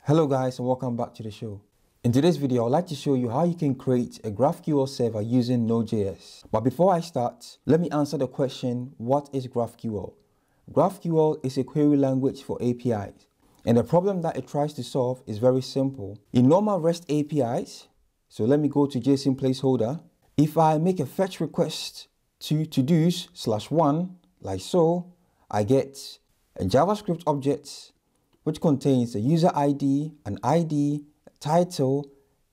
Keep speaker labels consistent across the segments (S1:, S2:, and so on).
S1: Hello guys and welcome back to the show. In today's video, I'd like to show you how you can create a GraphQL server using Node.js. But before I start, let me answer the question, what is GraphQL? GraphQL is a query language for APIs. And the problem that it tries to solve is very simple. In normal REST APIs, so let me go to JSON placeholder. If I make a fetch request to todos/1, like so, I get a JavaScript object which contains a user ID, an ID, a title,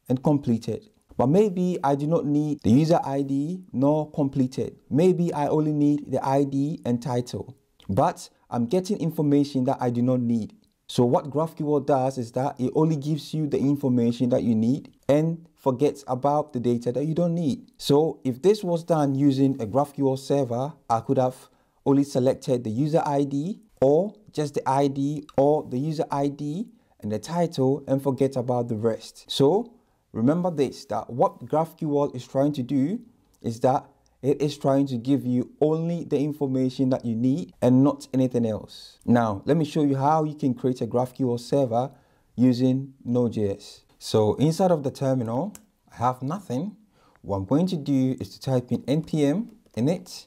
S1: and completed. But maybe I do not need the user ID nor completed. Maybe I only need the ID and title. But I'm getting information that I do not need. So what GraphQL does is that it only gives you the information that you need and forgets about the data that you don't need. So if this was done using a GraphQL server, I could have only selected the user ID or just the ID or the user ID and the title and forget about the rest. So remember this, that what GraphQL is trying to do is that it is trying to give you only the information that you need and not anything else. Now, let me show you how you can create a GraphQL server using Node.js. So inside of the terminal, I have nothing. What I'm going to do is to type in npm init.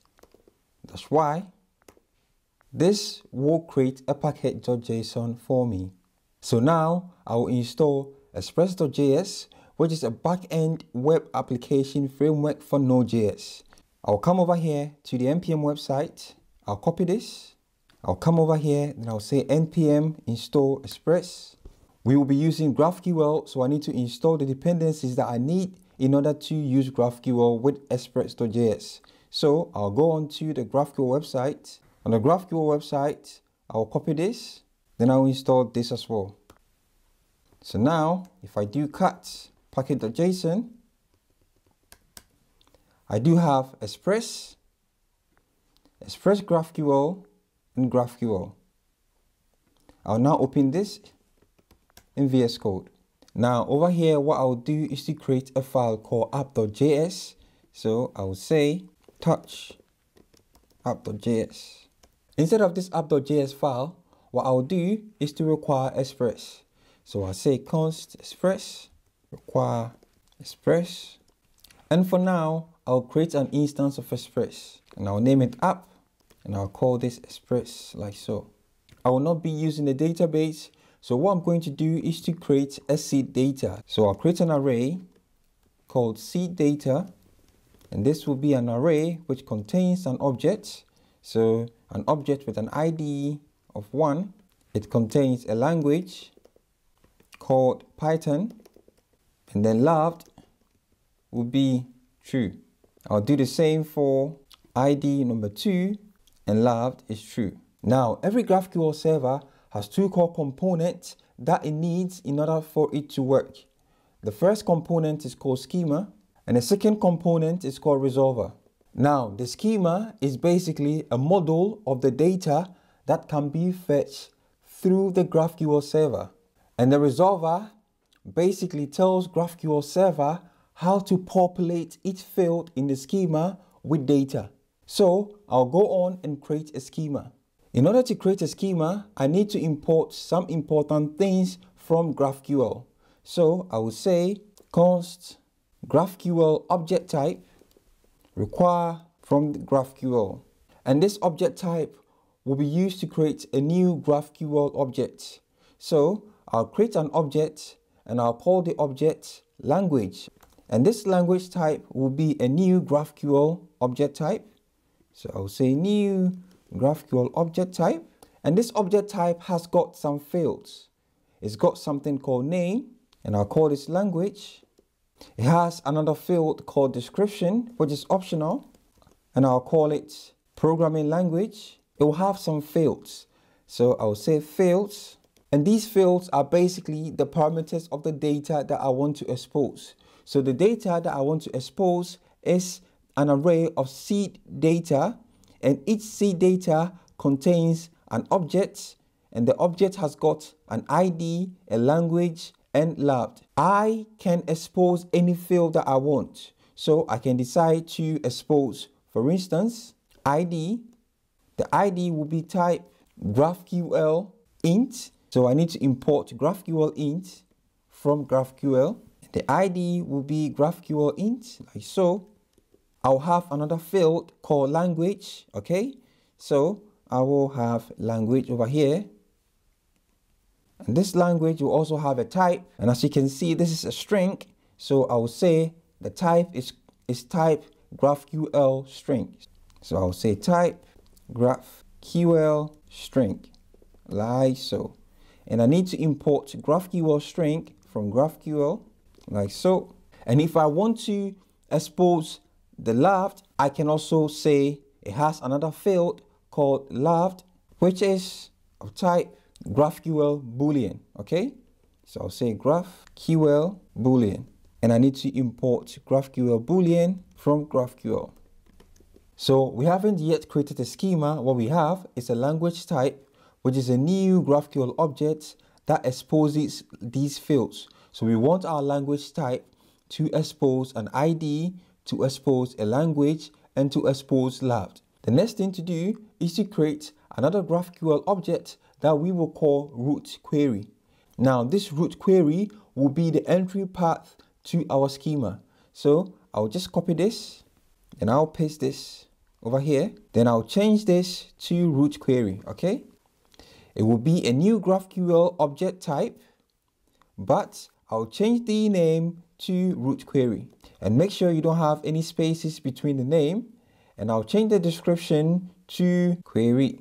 S1: That's why. This will create a package.json for me. So now I will install express.js, which is a back-end web application framework for Node.js. I'll come over here to the npm website. I'll copy this. I'll come over here and I'll say npm install express. We will be using GraphQL, so I need to install the dependencies that I need in order to use GraphQL with express.js. So I'll go on to the GraphQL website. On the GraphQL website, I'll copy this, then I'll install this as well. So now, if I do cut package.json, I do have Express GraphQL, and GraphQL. I'll now open this in VS Code. Now, over here, what I'll do is to create a file called app.js. So I will say touch app.js. Instead of this app.js file, what I'll do is to require express. So I'll say const express require express. And for now, I'll create an instance of express and I'll name it app and I'll call this express like so. I will not be using the database. So what I'm going to do is to create a seed data. So I'll create an array called seed data. And this will be an array which contains an object. So an object with an ID of 1. It contains a language called Python. And then loved will be true. I'll do the same for ID number 2 and loved is true. Now, every GraphQL server has two core components that it needs in order for it to work. The first component is called schema and the second component is called resolver. Now, the schema is basically a model of the data that can be fetched through the GraphQL server. And the resolver basically tells GraphQL server how to populate each field in the schema with data. So I'll go on and create a schema. In order to create a schema, I need to import some important things from GraphQL. So I will say const GraphQL object type require from the GraphQL. And this object type will be used to create a new GraphQL object. So I'll create an object and I'll call the object language. And this language type will be a new GraphQL object type. So I'll say new GraphQL object type. And this object type has got some fields. It's got something called name and I'll call this language. It has another field called description, which is optional, and I'll call it programming language. It will have some fields. So I'll say fields, and these fields are basically the parameters of the data that I want to expose. So the data that I want to expose is an array of seed data, and each seed data contains an object, and the object has got an ID, a language, and loved. I can expose any field that I want. So I can decide to expose, for instance, ID. The ID will be type GraphQL int So I need to import GraphQL int from GraphQL. The ID will be GraphQL int, like so. I'll have another field called language, okay? So I will have language over here. And this language will also have a type. And as you can see, this is a string. So I will say the type is type GraphQL string. So I'll say type GraphQL string, like so. And I need to import GraphQL string from GraphQL, like so. And if I want to expose the left, I can also say it has another field called left, which is of type GraphQL Boolean, okay? So I'll say GraphQL Boolean. And I need to import GraphQL Boolean from GraphQL. So we haven't yet created a schema. What we have is a language type, which is a new GraphQL object that exposes these fields. So we want our language type to expose an ID, to expose a language, and to expose left. The next thing to do is to create another GraphQL object that we will call root query. Now this root query will be the entry path to our schema. So I'll just copy this and I'll paste this over here. Then I'll change this to root query, okay? It will be a new GraphQL object type, but I'll change the name to root query. And make sure you don't have any spaces between the name. And I'll change the description to query,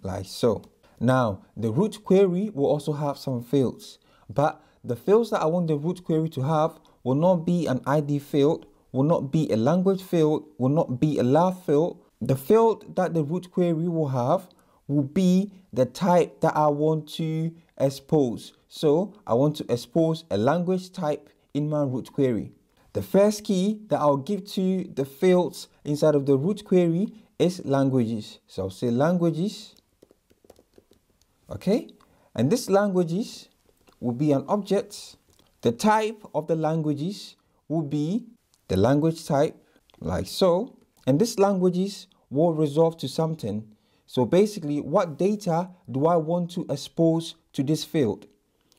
S1: like so. Now, the root query will also have some fields, but the fields that I want the root query to have will not be an ID field, will not be a language field, will not be a left field. The field that the root query will have will be the type that I want to expose. So I want to expose a language type in my root query. The first key that I'll give to the fields inside of the root query is languages. So I'll say languages. Okay, and this languages will be an object. The type of the languages will be the language type, like so. And this languages will resolve to something. So basically, what data do I want to expose to this field?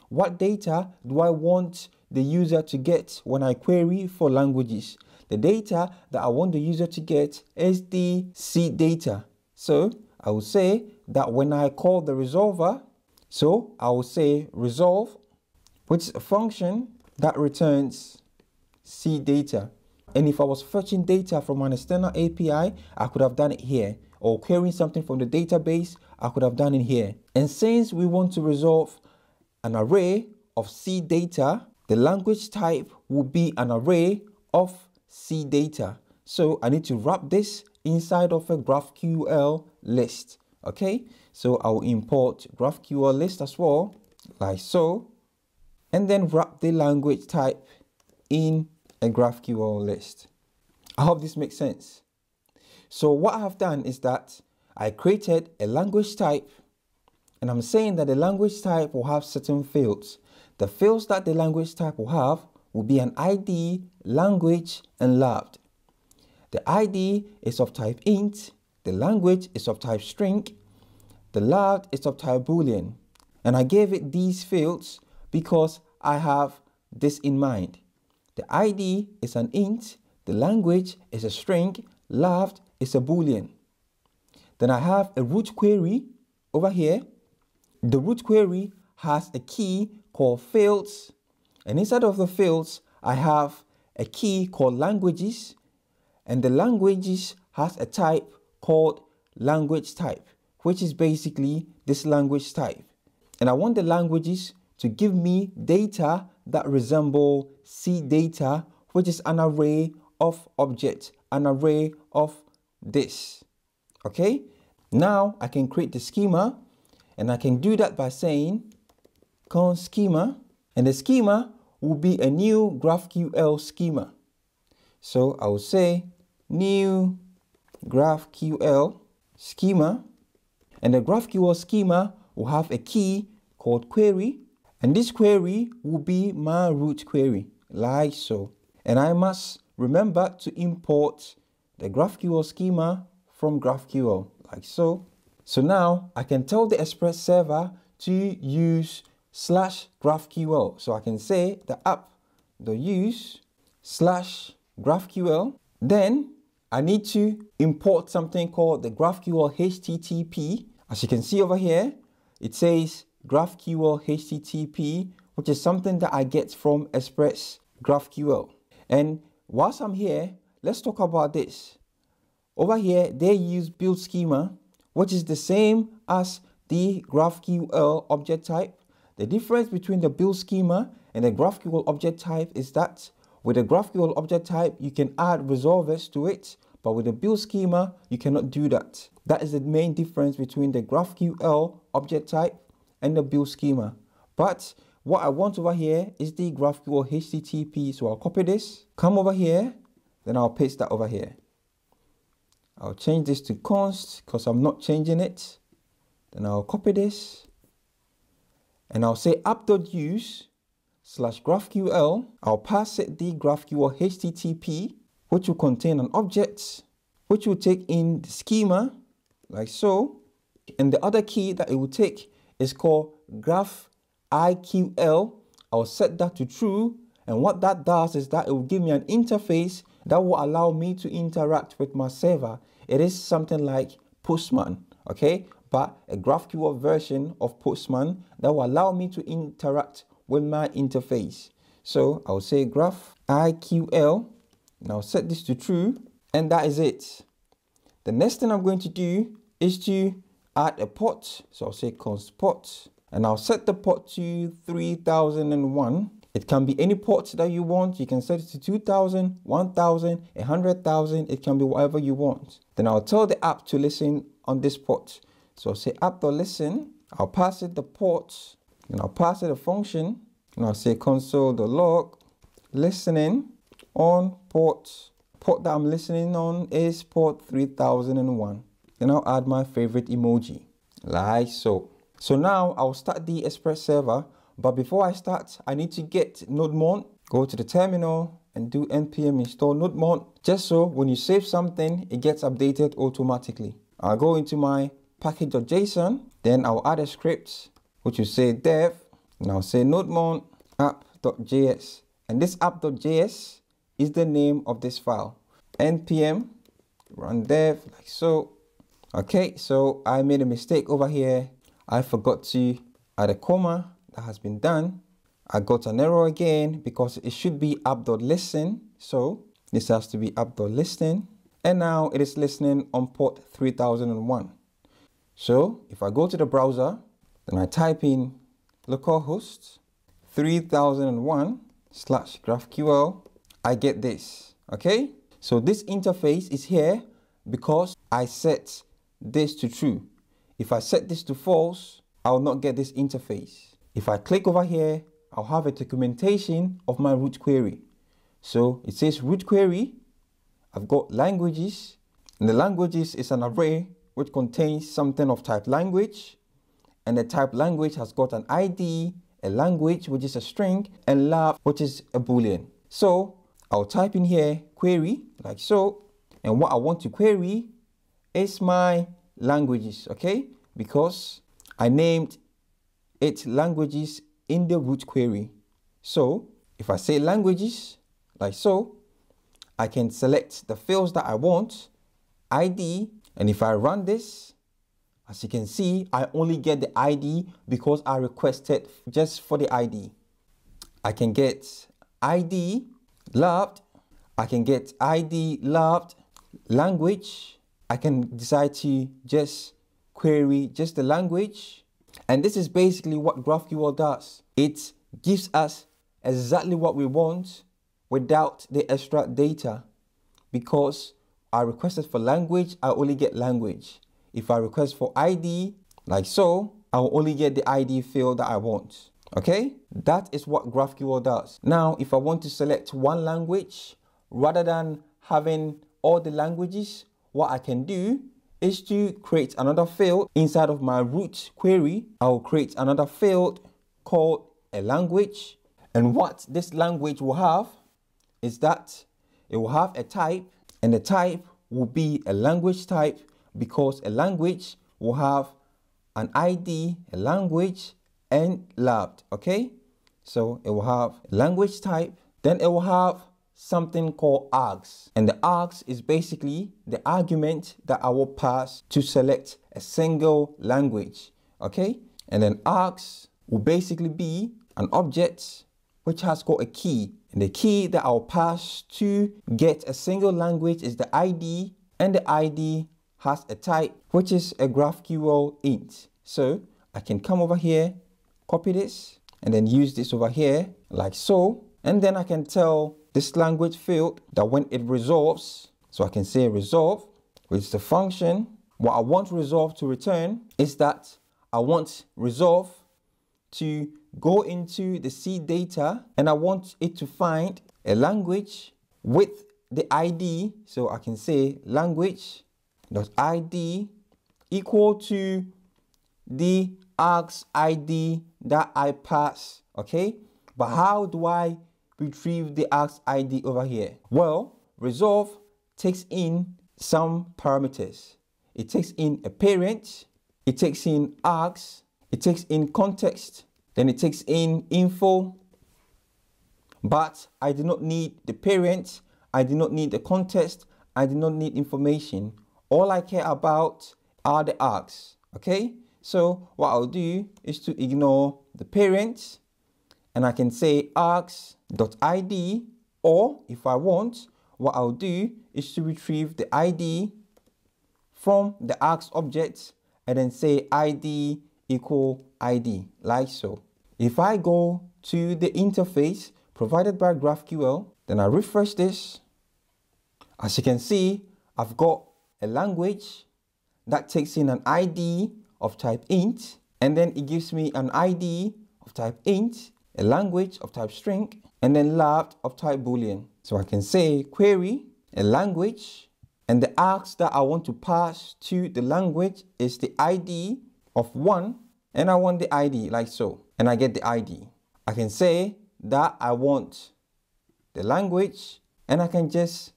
S1: What data do I want the user to get when I query for languages? The data that I want the user to get is the seed data. So I will say that when I call the resolver, so I will say resolve, which is a function that returns seed data. And if I was fetching data from an external API, I could have done it here. Or querying something from the database, I could have done it here. And since we want to resolve an array of seed data, the language type will be an array of seed data. So I need to wrap this inside of a GraphQL list. Okay, so I will import GraphQL list as well, like so, and then wrap the language type in a GraphQL list. I hope this makes sense. So what I have done is that I created a language type, and I'm saying that the language type will have certain fields. The fields that the language type will have will be an ID, language, and left. The ID is of type int, the language is of type string, the left is of type boolean. And I gave it these fields because I have this in mind. The ID is an int, the language is a string, left is a boolean. Then I have a root query over here. The root query has a key called fields, and inside of the fields I have a key called languages, and the languages has a type called language type, which is basically this language type. And I want the languages to give me data that resemble seed data, which is an array of objects, an array of this. Okay, now I can create the schema, and I can do that by saying const schema, and the schema will be a new GraphQL schema. So I will say new GraphQL schema, and the GraphQL schema will have a key called query, and this query will be my root query, like so. And I must remember to import the GraphQL schema from GraphQL, like so. So now I can tell the Express server to use /GraphQL. So I can say the app.use /GraphQL. Then I need to import something called the GraphQL HTTP. As you can see over here, it says GraphQL HTTP, which is something that I get from Express GraphQL. And whilst I'm here, let's talk about this. Over here, they use build schema, which is the same as the GraphQL object type. The difference between the build schema and the GraphQL object type is that with the GraphQL object type, you can add resolvers to it, but with the build schema, you cannot do that. That is the main difference between the GraphQL object type and the build schema. But what I want over here is the GraphQL HTTP. So I'll copy this, come over here, then I'll paste that over here. I'll change this to const because I'm not changing it. Then I'll copy this and I'll say app.use /GraphQL. I'll pass it the GraphQL HTTP, which will contain an object, which will take in the schema like so. And the other key that it will take is called GraphIQL. I'll set that to true. And what that does is that it will give me an interface that will allow me to interact with my server. It is something like Postman, okay? But a GraphQL version of Postman that will allow me to interact with my interface. So I'll say GraphIQL, and I'll set this to true, and that is it. The next thing I'm going to do is to add a port. So I'll say const port, and I'll set the port to 3001. It can be any port that you want. You can set it to 2000, 1000, 100,000. It can be whatever you want. Then I'll tell the app to listen on this port. So I'll say app.listen. I'll pass it the port, and I'll pass it a function, and I'll say console.log listening on port. Port that I'm listening on is port 3001. Then I'll add my favorite emoji, like so. So now I'll start the Express server. But before I start, I need to get NodeMon, go to the terminal and do npm install NodeMon, just so when you save something, it gets updated automatically. I'll go into my package.json, then I'll add a script, which will say dev, and I'll say NodeMon app.js. And this app.js is the name of this file. npm run dev, like so. Okay, so I made a mistake over here. I forgot to add a comma. That has been done. I got an error again because it should be app.listen. So this has to be app.listen. And now it is listening on port 3001. So if I go to the browser, then I type in localhost 3001 /GraphQL, I get this. Okay. So this interface is here because I set this to true. If I set this to false, I will not get this interface. If I click over here, I'll have a documentation of my root query. So it says root query. I've got languages, and the languages is an array which contains something of type language, and the type language has got an ID, a language which is a string, and lab which is a boolean. So I'll type in here query like so, and what I want to query is my languages, okay? Because I named it languages in the root query. So if I say languages like so, I can select the fields that I want, ID, and if I run this, as you can see, I only get the ID because I requested just for the ID. I can get ID loved, I can get ID loved language. I can decide to just query just the language. And this is basically what GraphQL does. It gives us exactly what we want without the extra data. Because I requested for language, I only get language. If I request for ID, like so, I will only get the ID field that I want. Okay? That is what GraphQL does. Now, if I want to select one language, rather than having all the languages, what I can do is to create another field inside of my root query. I will create another field called a language. And what this language will have is that it will have a type, and the type will be a language type because a language will have an ID, a language, and labd, okay? So it will have a language type, then it will have something called args. And the args is basically the argument that I will pass to select a single language, okay? And then args will basically be an object which has got a key. And the key that I'll pass to get a single language is the ID, and the ID has a type which is a GraphQL int. So I can come over here, copy this, and then use this over here like so. And then I can tell this language field that when it resolves, so I can say resolve, which is the function. What I want resolve to return is that I want resolve to go into the C data, and I want it to find a language with the ID. So I can say language.id equal to the args ID that I pass, okay? But how do I retrieve the args ID over here? Well, resolve takes in some parameters. It takes in a parent, it takes in args, it takes in context, then it takes in info. But I do not need the parent, I do not need the context, I do not need information. All I care about are the args, okay? So what I'll do is to ignore the parent, and I can say args.id, or if I want, what I'll do is to retrieve the ID from the args object and then say ID equal ID, like so. If I go to the interface provided by GraphQL, then I refresh this. As you can see, I've got a language that takes in an ID of type int, and then it gives me an ID of type int, a language of type string, and then labd of type boolean. So I can say query a language, and the args that I want to pass to the language is the ID of 1, and I want the ID like so, and I get the ID. I can say that I want the language, and I can just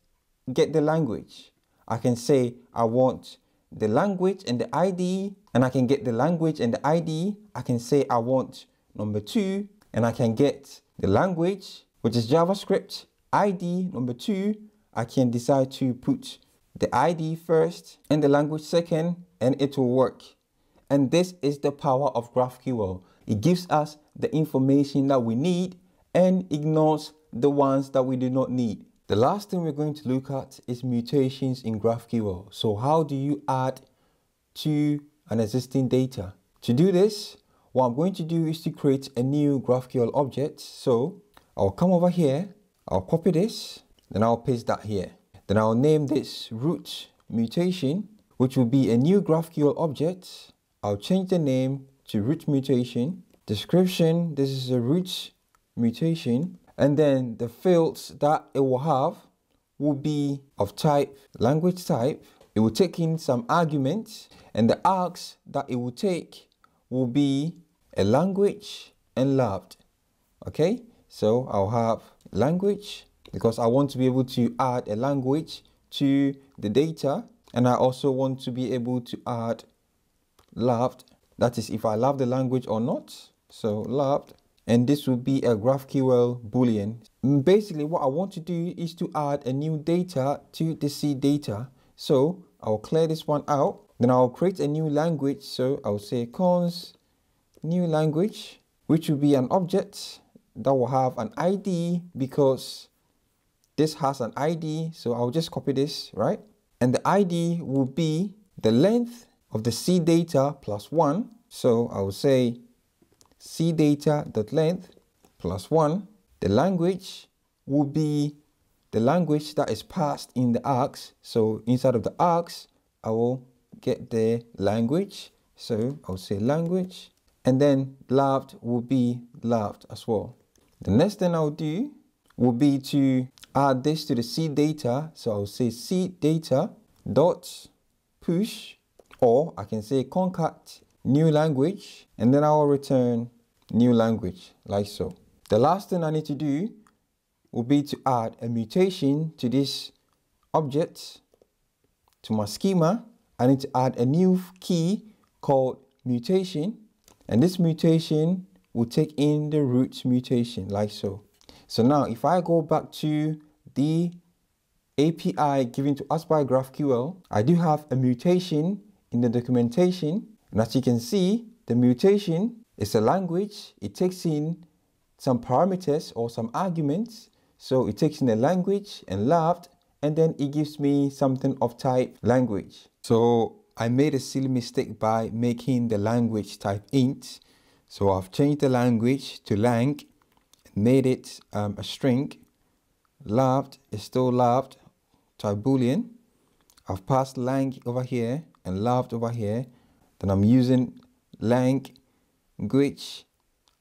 S1: get the language. I can say I want the language and the ID, and I can get the language and the ID. I can say I want number 2, and I can get the language, which is JavaScript, ID number 2. I can decide to put the ID first and the language second, and it will work. And this is the power of GraphQL. It gives us the information that we need and ignores the ones that we do not need. The last thing we're going to look at is mutations in GraphQL. So how do you add to an existing data? To do this, what I'm going to do is to create a new GraphQL object. So I'll come over here, I'll copy this, then I'll paste that here. Then I'll name this root mutation, which will be a new GraphQL object. I'll change the name to root mutation. Description, this is a root mutation. And then the fields that it will have will be of type language type. It will take in some arguments, and the args that it will take will be a language and labd. Okay, so I'll have language because I want to be able to add a language to the data, and I also want to be able to add labd, that is if I love the language or not. So labd, and this will be a GraphQL boolean. Basically what I want to do is to add a new data to the C data. So I'll clear this one out, then I'll create a new language. So I'll say cons new language, which will be an object that will have an ID because this has an ID. So I'll just copy this, right? And the ID will be the length of the C data plus 1. So I will say C data.length plus 1. The language will be the language that is passed in the args. So inside of the args, I will get the language. So I'll say language, and then labd will be labd as well. The next thing I'll do will be to add this to the C data. So I'll say C data dot push, or I can say concat new language, and then I'll return new language like so. The last thing I need to do will be to add a mutation to this object, to my schema. I need to add a new key called mutation, and this mutation will take in the root mutation like so. So now if I go back to the API given to us by GraphQL, I do have a mutation in the documentation, and as you can see, the mutation is a language. It takes in some parameters or some arguments. So it takes in a language and loved, and then it gives me something of type language. So I made a silly mistake by making the language type int. So I've changed the language to lang, made it a string. Loved is still loved, type boolean. I've passed lang over here and loved over here. Then I'm using language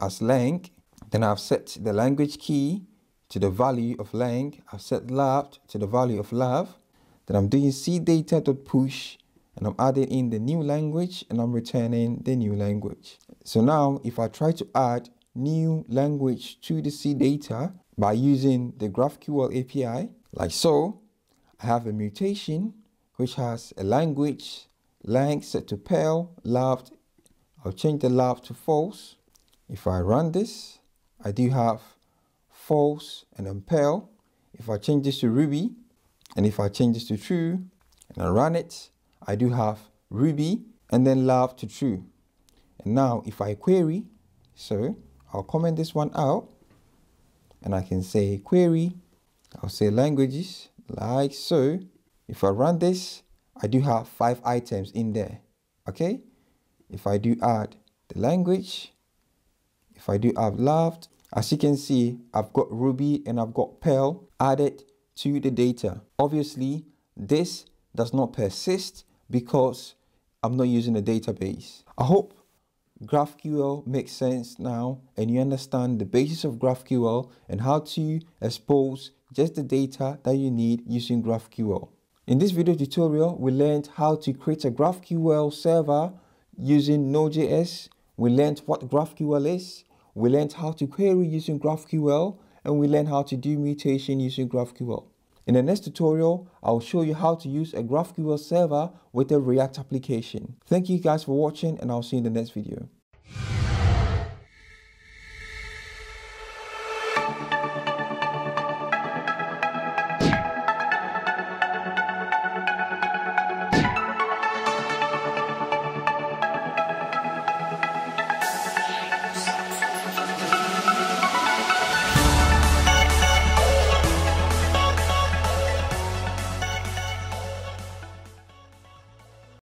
S1: as lang. Then I've set the language key to the value of lang. I've set loved to the value of love. Then I'm doing cdata.push, and I'm adding in the new language, and I'm returning the new language. So now if I try to add new language to the cdata by using the GraphQL API, like so, I have a mutation which has a language, lang set to Perl, loved. I'll change the love to false. If I run this, I do have false and then Perl. If I change this to Ruby, and if I change this to true, and I run it, I do have Ruby and then love to true. And now if I query, so I'll comment this one out, and I can say query, I'll say languages, like so. If I run this, I do have 5 items in there, okay? If I do add the language, if I do have loved, as you can see, I've got Ruby and I've got Perl added to the data. Obviously, this does not persist because I'm not using a database. I hope GraphQL makes sense now and you understand the basis of GraphQL and how to expose just the data that you need using GraphQL. In this video tutorial, we learned how to create a GraphQL server using Node.js. We learned what GraphQL is. We learned how to query using GraphQL, and we learned how to do mutation using GraphQL. In the next tutorial, I'll show you how to use a GraphQL server with a React application. Thank you guys for watching, and I'll see you in the next video.